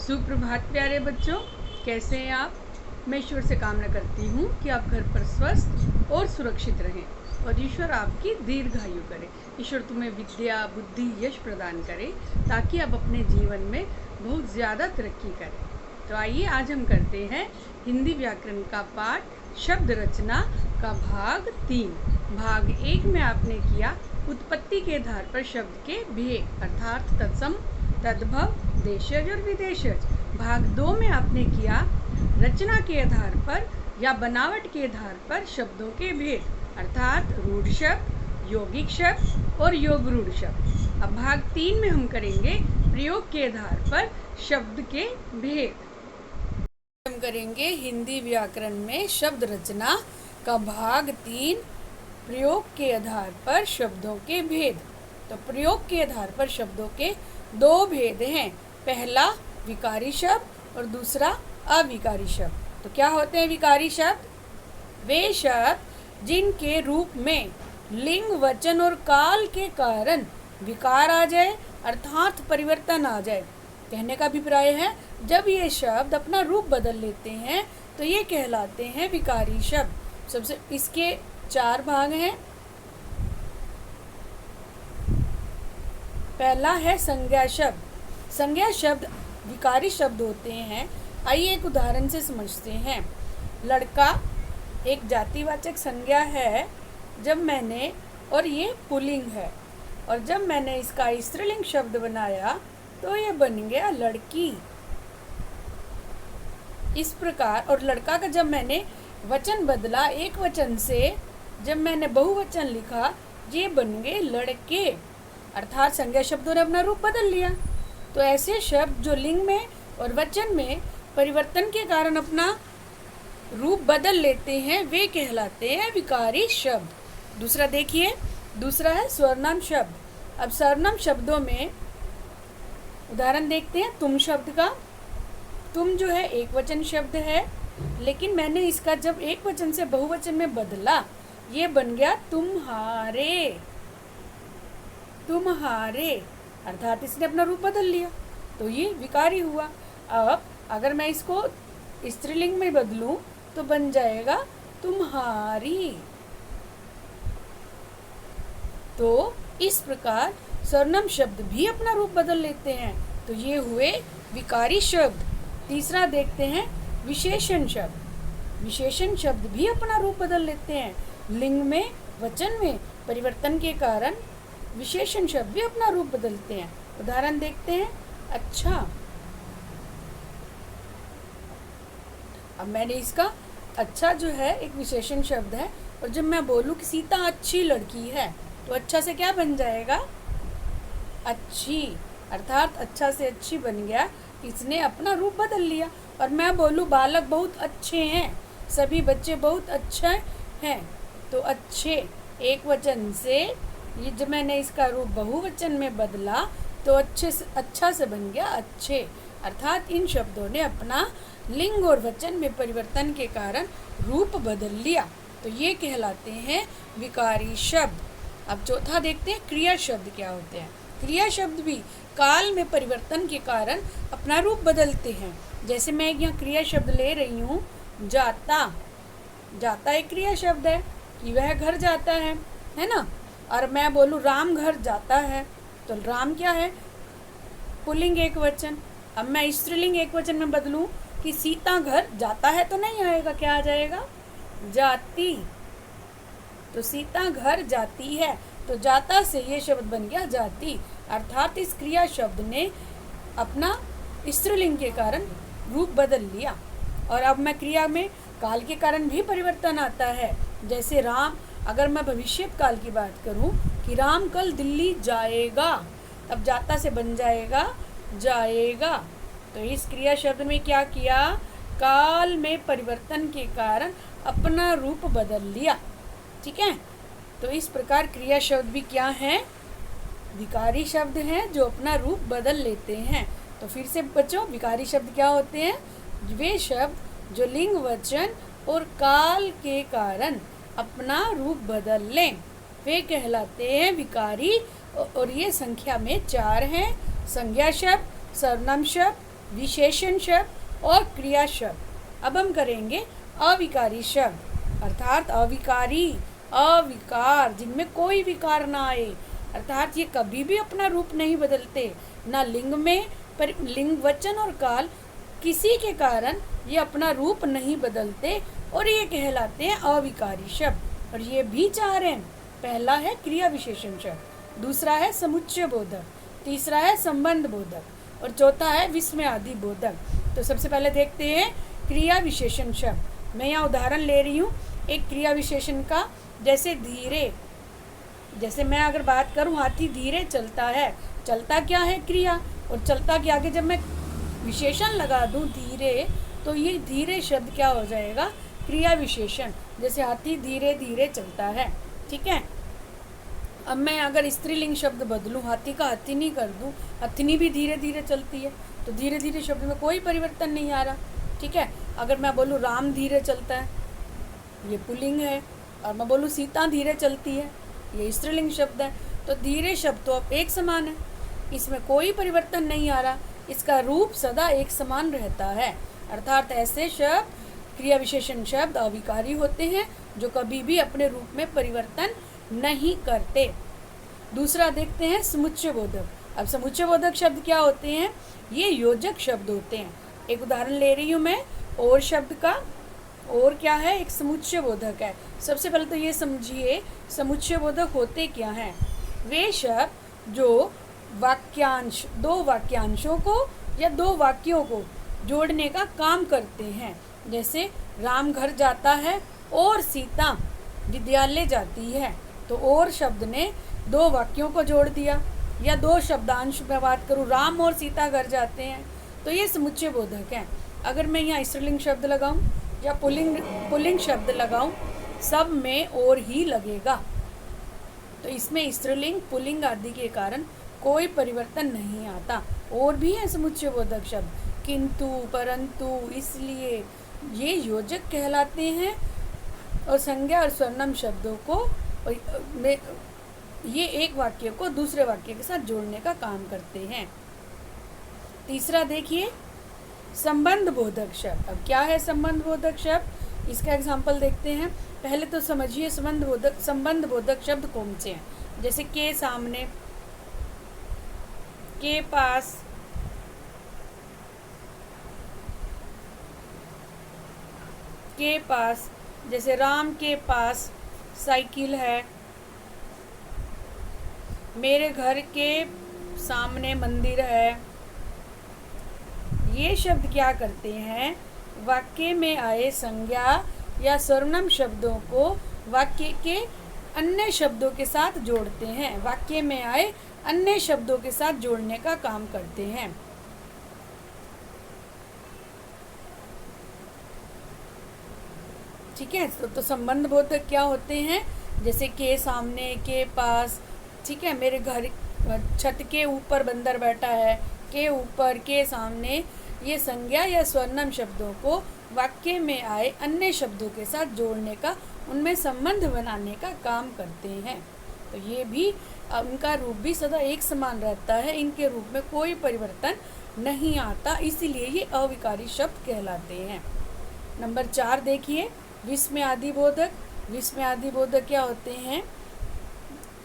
सुप्रभात प्यारे बच्चों, कैसे हैं आप। मैं ईश्वर से कामना करती हूँ कि आप घर पर स्वस्थ और सुरक्षित रहें और ईश्वर आपकी दीर्घायु करे। ईश्वर तुम्हें विद्या, बुद्धि, यश प्रदान करे ताकि आप अपने जीवन में बहुत ज़्यादा तरक्की करें। तो आइए आज हम करते हैं हिंदी व्याकरण का पाठ शब्द रचना का भाग 3। भाग 1 में आपने किया उत्पत्ति के आधार पर शब्द के भेद अर्थात तत्सम, तद्भव, देशज और विदेशज। भाग 2 में आपने किया रचना के आधार पर या बनावट के आधार पर शब्दों के भेद अर्थात रूढ़ शब्द, यौगिक शब्द और योग रूढ़ शब्द। अब भाग 3 में हम करेंगे प्रयोग के आधार पर शब्द के भेद। हम करेंगे हिंदी व्याकरण में शब्द रचना का भाग 3 प्रयोग के आधार पर शब्दों के भेद। तो प्रयोग के आधार पर शब्दों के 2 भेद हैं, पहला विकारी शब्द और दूसरा अविकारी शब्द। तो क्या होते हैं विकारी शब्द? वे शब्द जिनके रूप में लिंग, वचन और काल के कारण विकार आ जाए अर्थात परिवर्तन आ जाए। कहने का अभिप्राय है जब ये शब्द अपना रूप बदल लेते हैं तो ये कहलाते हैं विकारी शब्द। सबसे इसके 4 भाग हैं। पहला है संज्ञा शब्द। संज्ञा शब्द विकारी शब्द होते हैं। आइए एक उदाहरण से समझते हैं। लड़का एक जातिवाचक संज्ञा है जब मैंने, और ये पुल्लिंग है, और जब मैंने इसका स्त्रीलिंग शब्द बनाया तो ये बन गया लड़की। इस प्रकार, और लड़का का जब मैंने वचन बदला एक वचन से, जब मैंने बहुवचन लिखा ये बन गए लड़के अर्थात संज्ञा शब्दों ने अपना रूप बदल लिया। तो ऐसे शब्द जो लिंग में और वचन में परिवर्तन के कारण अपना रूप बदल लेते हैं वे कहलाते हैं विकारी शब्द। दूसरा देखिए, दूसरा है सर्वनाम शब्द। अब सर्वनाम शब्दों में उदाहरण देखते हैं तुम शब्द का। तुम जो है एक वचन शब्द है, लेकिन मैंने इसका जब एक वचन से बहुवचन में बदला ये बन गया तुम्हारे। तुम्हारे अर्थात इसने अपना रूप बदल लिया, तो ये विकारी हुआ। अब अगर मैं इसको स्त्रीलिंग में बदलूं तो बन जाएगा तुम्हारी। तो इस प्रकार सर्वनाम शब्द भी अपना रूप बदल लेते हैं, तो ये हुए विकारी शब्द। तीसरा देखते हैं विशेषण शब्द। विशेषण शब्द भी अपना रूप बदल लेते हैं। लिंग में, वचन में परिवर्तन के कारण विशेषण शब्द भी अपना रूप बदलते हैं। उदाहरण देखते हैं अच्छा। अब मैंने इसका अच्छा जो है एक विशेषण शब्द है, और जब मैं बोलूं कि सीता अच्छी लड़की है तो अच्छा से क्या बन जाएगा? अच्छी अर्थात अच्छा से अच्छी बन गया, इसने अपना रूप बदल लिया। और मैं बोलूं बालक बहुत अच्छे हैं, सभी बच्चे बहुत अच्छे हैं, तो अच्छे एक वचन से ये जब मैंने इसका रूप बहुवचन में बदला तो अच्छे से अच्छा से बन गया अच्छे। अर्थात इन शब्दों ने अपना लिंग और वचन में परिवर्तन के कारण रूप बदल लिया, तो ये कहलाते हैं विकारी शब्द। अब चौथा देखते हैं क्रिया शब्द क्या होते हैं। क्रिया शब्द भी काल में परिवर्तन के कारण अपना रूप बदलते हैं। जैसे मैं यहाँ क्रिया शब्द ले रही हूँ जाता। जाता एक क्रिया शब्द है कि वह घर जाता है ना। और मैं बोलूँ राम घर जाता है, तो राम क्या है? पुल्लिंग एक वचन। अब मैं स्त्रीलिंग एक वचन में बदलूं कि सीता घर जाता है तो नहीं आएगा, क्या आ जाएगा? जाती। तो सीता घर जाती है, तो जाता से ये शब्द बन गया जाती। अर्थात इस क्रिया शब्द ने अपना स्त्रीलिंग के कारण रूप बदल लिया। और अब मैं क्रिया में काल के कारण भी परिवर्तन आता है। जैसे राम, अगर मैं भविष्य काल की बात करूं कि राम कल दिल्ली जाएगा, अब जाता से बन जाएगा जाएगा। तो इस क्रिया शब्द में क्या किया? काल में परिवर्तन के कारण अपना रूप बदल लिया। ठीक है, तो इस प्रकार क्रिया शब्द भी क्या हैं? विकारी शब्द हैं जो अपना रूप बदल लेते हैं। तो फिर से बच्चों, विकारी शब्द क्या होते हैं? वे शब्द जो लिंग, वचन और काल के कारण अपना रूप बदल लें वे कहलाते हैं विकारी। और ये संख्या में 4 हैं। संज्ञा शब्द, सर्वनाम शब्द, विशेषण शब्द और क्रिया शब्द। अब हम करेंगे अविकारी शब्द, अर्थात अविकारी, अविकार जिनमें कोई विकार ना आए, अर्थात ये कभी भी अपना रूप नहीं बदलते, ना लिंग में, पर लिंग, वचन और काल किसी के कारण ये अपना रूप नहीं बदलते और ये कहलाते हैं अविकारी शब्द। और ये भी चार हैं। पहला है क्रिया विशेषण शब्द, दूसरा है समुच्चय बोधक, तीसरा है संबंध बोधक और चौथा है विस्मय आदि बोधक। तो सबसे पहले देखते हैं क्रिया विशेषण शब्द। मैं यहाँ उदाहरण ले रही हूँ एक क्रिया विशेषण का, जैसे धीरे। जैसे मैं अगर बात करूँ हाथी धीरे चलता है, चलता क्या है क्रिया, और चलता के आगे जब मैं विशेषण लगा दूँ धीरे, तो ये धीरे शब्द क्या हो जाएगा, क्रिया विशेषण। जैसे हाथी धीरे धीरे चलता है, ठीक है। अब मैं अगर स्त्रीलिंग शब्द बदलूँ, हाथी का हथिनी कर दूँ, हथिनी भी धीरे धीरे चलती है, तो धीरे धीरे शब्द में कोई परिवर्तन नहीं आ रहा, ठीक है। अगर मैं बोलूँ राम धीरे चलता है, ये पुल्लिंग है, और मैं बोलूँ सीता धीरे चलती है, ये स्त्रीलिंग शब्द है। तो धीरे शब्द तो अब एक समान है, इसमें कोई परिवर्तन नहीं आ रहा, इसका रूप सदा एक समान रहता है। अर्थात ऐसे शब्द क्रिया विशेषण शब्द अविकारी होते हैं जो कभी भी अपने रूप में परिवर्तन नहीं करते। दूसरा देखते हैं समुच्चय बोधक। अब समुच्चय बोधक शब्द क्या होते हैं, ये योजक शब्द होते हैं। एक उदाहरण ले रही हूँ मैं और शब्द का। और क्या है, एक समुच्चय बोधक है। सबसे पहले तो ये समझिए समुच्चय बोधक होते क्या हैं। वे शब्द जो वाक्यांश, दो वाक्यांशों को या दो वाक्यों को जोड़ने का काम करते हैं। जैसे राम घर जाता है और सीता विद्यालय जाती है, तो और शब्द ने दो वाक्यों को जोड़ दिया। या दो शब्दांश में बात करूँ, राम और सीता घर जाते हैं, तो ये समुच्चय बोधक है। अगर मैं यहाँ स्त्रीलिंग शब्द लगाऊं या पुल्लिंग शब्द लगाऊं, सब में और ही लगेगा, तो इसमें स्त्रीलिंग पुल्लिंग आदि के कारण कोई परिवर्तन नहीं आता। और भी है समुच्चय बोधक शब्द, किंतु, परंतु, इसलिए, ये योजक कहलाते हैं। और संज्ञा और स्वर्णम शब्दों को ये एक वाक्य को दूसरे वाक्य के साथ जोड़ने का काम करते हैं। तीसरा देखिए संबंध बोधक शब्द। अब क्या है संबंध बोधक शब्द, इसका एग्जाम्पल देखते हैं। पहले तो समझिए संबंध बोधक शब्द कौन से हैं। जैसे के सामने, के पास, के पास, जैसे राम के पास साइकिल है, मेरे घर के सामने मंदिर है। ये शब्द क्या करते हैं, वाक्य में आए संज्ञा या सर्वनाम शब्दों को वाक्य के अन्य शब्दों के साथ जोड़ते हैं, वाक्य में आए अन्य शब्दों के साथ जोड़ने का काम करते हैं। ठीक है। तो संबंध बोधक क्या होते हैं, जैसे के सामने, के पास, ठीक है। मेरे घर छत के ऊपर बंदर बैठा है, के ऊपर, के सामने, ये संज्ञा या स्वर्णम शब्दों को वाक्य में आए अन्य शब्दों के साथ जोड़ने का, उनमें संबंध बनाने का काम करते हैं। तो ये भी उनका रूप भी सदा एक समान रहता है, इनके रूप में कोई परिवर्तन नहीं आता, इसीलिए ये अविकारी शब्द कहलाते हैं। नंबर 4 देखिए विस्मय आदि बोधक। विस्मय आदि बोधक क्या होते हैं,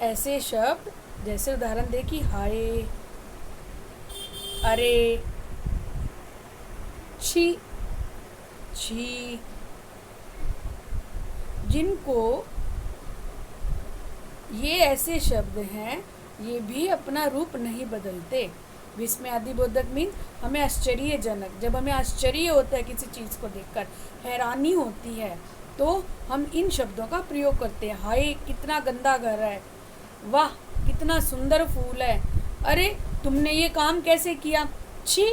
ऐसे शब्द, जैसे उदाहरण देखिए हाय, अरे, छी, छी, जिनको ये ऐसे शब्द हैं, ये भी अपना रूप नहीं बदलते। विस्मय आदि बोधक मीन हमें आश्चर्यजनक, जब हमें आश्चर्य होता है किसी चीज़ को देखकर, हैरानी होती है, तो हम इन शब्दों का प्रयोग करते हैं। हाय कितना गंदा घर है, वाह कितना सुंदर फूल है, अरे तुमने ये काम कैसे किया, छी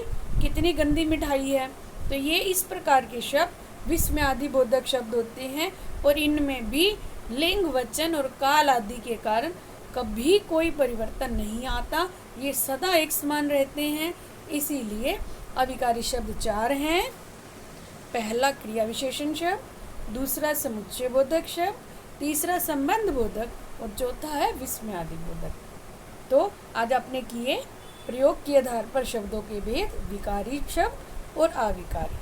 कितनी गंदी मिठाई है। तो ये इस प्रकार के शब्द विस्मय आदि बोधक शब्द होते हैं, और इनमें भी लिंग, वचन और काल आदि के कारण कभी कोई परिवर्तन नहीं आता, ये सदा एक समान रहते हैं। इसीलिए अविकारी शब्द 4 हैं। पहला क्रिया विशेषण शब्द, दूसरा समुच्चय बोधक शब्द, तीसरा संबंध बोधक और चौथा है विस्मय आदि बोधक। तो आज आपने किए प्रयोग के आधार पर शब्दों के भेद, विकारी शब्द और अविकारी।